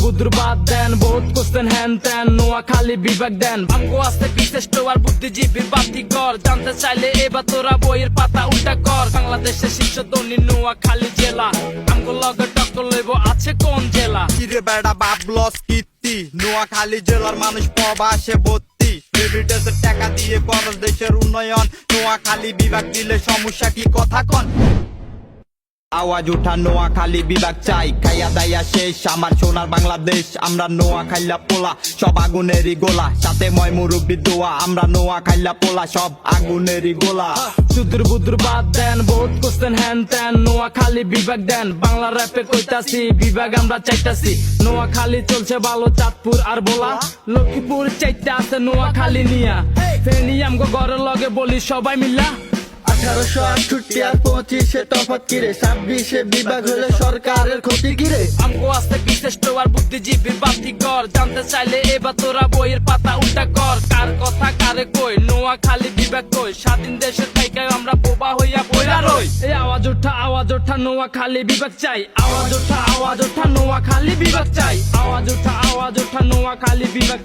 বুদ্ধুর বাদ দেন, বহুত কোশ্চেন হ্যান ত্যান, নোয়াখালী বিভাগ দেন। আমগো আছে বিশিষ্ট আর বুদ্ধিজীবীর বাতিঘর, জানতে চাইলে এবার তোরা বইয়ের পাতা উল্টা কর। বাংলাদেশের শীর্ষ ধনী নোয়াখালী জেলা, আমগো লগে টক্কর লইব আছে কোন জেলা? কিরে বেড়া বাবলস কীর্তি, নোয়াখালী জেলার মানুষ প্রবাসে ভর্তি। রেমিটেন্সের টাকা দিয়ে খরচ দেশের উন্নয়ন, নোয়াখালী বিভাগ দিলে সমস্যা কি কথা কন? আওয়াজ উঠা নোয়াখালী বিভাগ চাই, খাইয়া দাইয়া শেষ আমার সোনার বাংলাদেশ। আমরা নোয়াখাইলা পোলা সব আগুনেরই গোলা, সাথে ময় মুরব্বি দোয়া। আমরা নোয়াখাইলা পোলা সব আগুনেরই গোলা। সুদূর বুদ্ধুর বাদ দেন, বহুত কোশ্চেন হ্যান ত্যান, নোয়াখালী বিভাগ দেন। বাংলা র্যাপে কইতাছি বিভাগ আমরা চাইতাছি। নোয়াখালী চলছে ভালো, চাঁদপুর আর বোলা, লক্ষ্মীপুর চাইতে আছে নোয়াখালী নিয়া। ফেনি আমগো ঘরের লগে বলি সবাই মিল্লা। 1868 আর 25 তফাৎ কিরে, 26 বিভাগ হলে সরকারের ক্ষতি কিরে? আমগো আছে বিশিষ্ট আর বুদ্ধিজীবীর বাতিঘর, জানতে চাইলে এবার তোরা বইয়ের পাতা উল্টা কর। কার কথা কারে কই, নোয়াখালী বিভাগ কই? স্বাধীন দেশের থাইকায় আমরা বোবা হইয়া বইরা রই। এই আওয়াজ ওঠা নোয়াখালী বিভাগ চাই। আওয়াজ ওঠা নোয়াখালী বিভাগ চাই। আওয়াজ ওঠা নোয়াখালী বিভাগ।